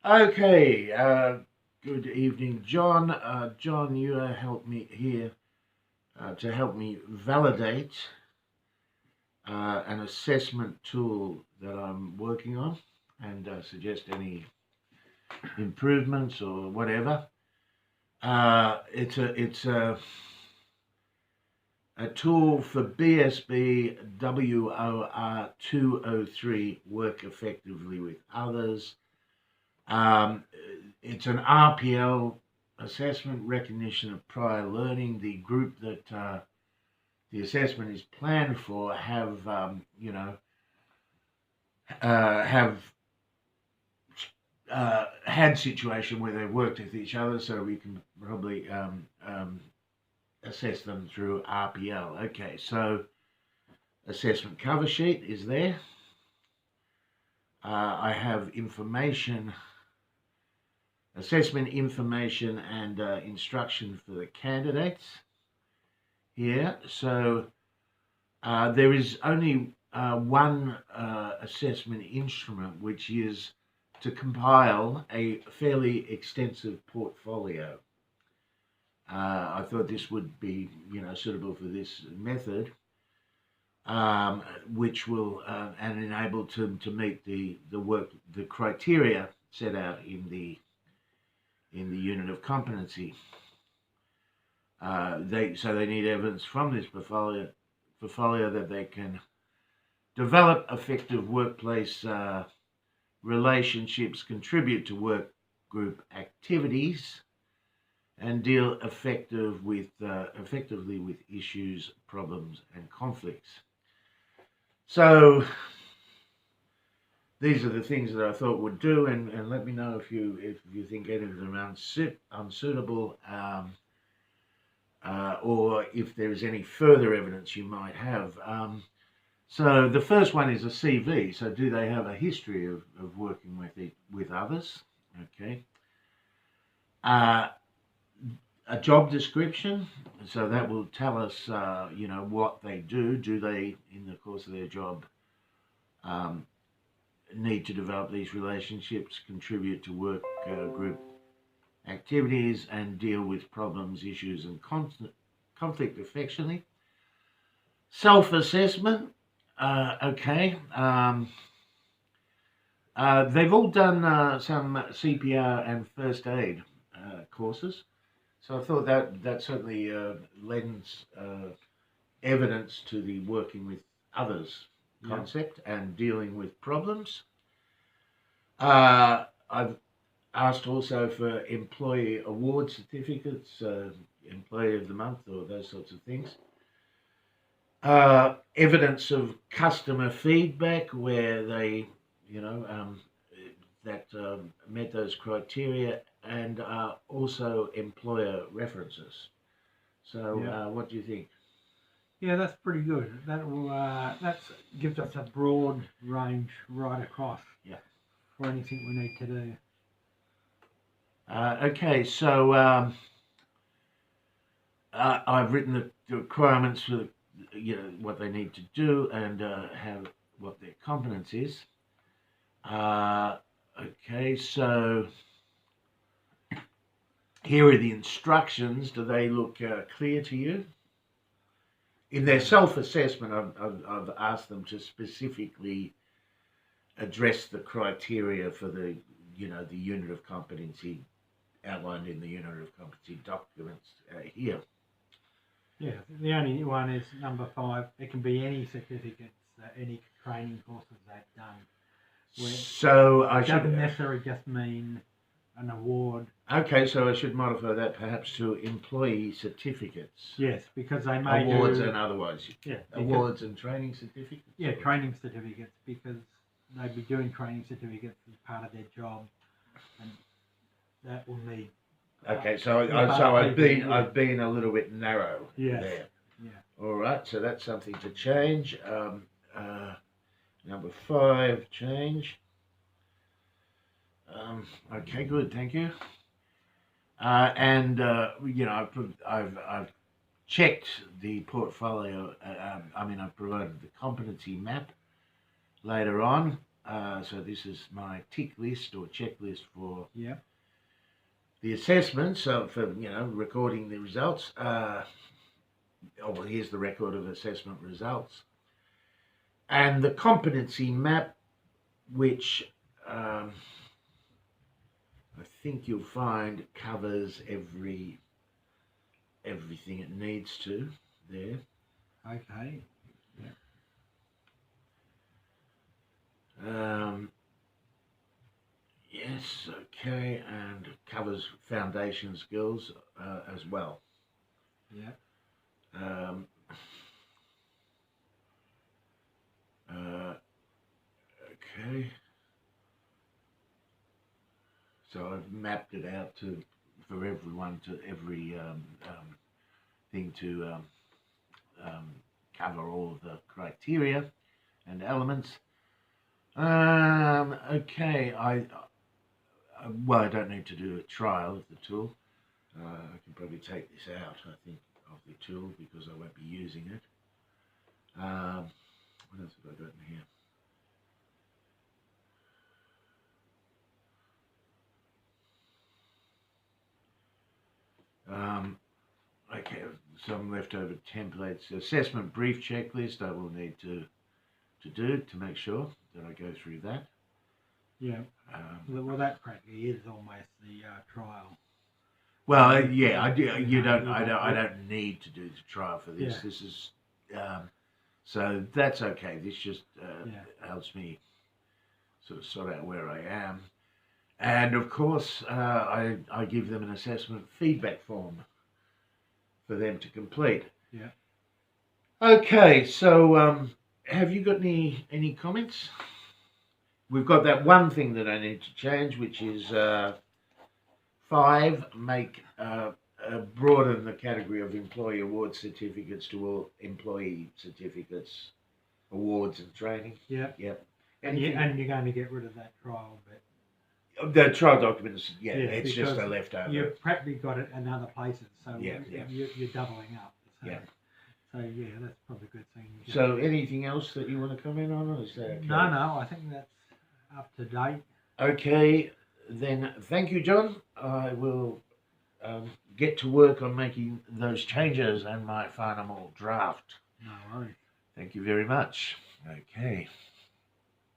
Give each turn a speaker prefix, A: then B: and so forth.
A: Okay, good evening, John. John, you helped me here to help me validate an assessment tool that I'm working on and suggest any improvements or whatever. It's a tool for BSB WOR 203, work effectively with others. Um, it's an RPL, assessment recognition of prior learning. The group that the assessment is planned for have had situation where they've worked with each other, so we can probably assess them through RPL. Okay, so assessment cover sheet is there. I have assessment information and instruction for the candidates here. So there is only one assessment instrument, which is to compile a fairly extensive portfolio. I thought this would be, suitable for this method, which will and enable to meet the criteria set out in the unit of competency. They need evidence from this portfolio that they can develop effective workplace relationships, contribute to work group activities, and deal effectively with issues, problems, and conflicts. So these are the things that I thought would do, and let me know if you think any of them are unsuitable, or if there is any further evidence you might have. So the first one is a CV. So do they have a history of working with others? Okay. A job description. So that will tell us, what they do. Do they, in the course of their job, need to develop these relationships, contribute to work group activities, and deal with problems, issues, and conflict effectively. Self-assessment. Okay. They've all done some CPR and first aid courses, so I thought that certainly lends evidence to the working with others concept and dealing with problems. I've asked also for employee award certificates, employee of the month, or those sorts of things. Evidence of customer feedback where they, met those criteria, and also employer references. So, what do you think?
B: Yeah, that's pretty good. That gives us a broad range right across.
A: Yeah.
B: For anything we need to do.
A: Okay, so I've written the requirements for what they need to do and have what their competence is. Okay, so here are the instructions. Do they look clear to you? In their self-assessment, I've asked them to specifically address the criteria for the unit of competency outlined in the unit of competency documents here.
B: Yeah, the only one is number 5. It can be any certificates, any training courses they've done.
A: So
B: it doesn't necessarily just mean an award.
A: Okay, so I should modify that perhaps to employee certificates.
B: Yes, because they may
A: awards and otherwise.
B: Yeah,
A: awards and training certificates.
B: Yeah, training certificates, because they'd be doing training certificates as part of their job, and that will need.
A: Okay, so I've been a little bit narrow there.
B: Yeah.
A: All right, so that's something to change. Number 5, change. Okay, good, thank you. I've checked the portfolio. I've provided the competency map later on. So this is my tick list or checklist for
B: Yeah.
A: the assessment. So for recording the results. Oh well, here's the record of assessment results, and the competency map, which I think you'll find covers everything it needs to there.
B: Okay.
A: Yes, okay, and covers foundation skills as well.
B: Yeah.
A: Okay. So I've mapped it out for everyone to every thing to cover all of the criteria and elements. Okay, well, I don't need to do a trial of the tool. I can probably take this out, I think, of the tool because I won't be using it. What else have I got in here? Okay, some leftover templates. Assessment brief checklist I will need to do to make sure that I go through that.
B: Yeah. Well, that practically is almost the trial.
A: Well, yeah, I do. I don't need to do the trial for this.
B: Yeah.
A: This is so that's okay. This just helps me sort of sort out where I am, and of course, I give them an assessment feedback form for them to complete.
B: Yeah.
A: Okay, so have you got any comments? We've got that one thing that I need to change, which is 5, broaden the category of employee award certificates to all employee certificates, awards and training.
B: Yeah.
A: Yep.
B: And you're going to get rid of that trial bit.
A: The trial documents, it's just a
B: because
A: leftover.
B: You've practically got it in other places, so
A: Yeah.
B: you're doubling up. So,
A: Yeah.
B: So yeah, that's probably a good thing.
A: So anything else that you want to comment on, or is that okay?
B: No, I think that's up to date.
A: Okay, then thank you, John. I will get to work on making those changes and my final draft.
B: No worries.
A: Thank you very much. Okay.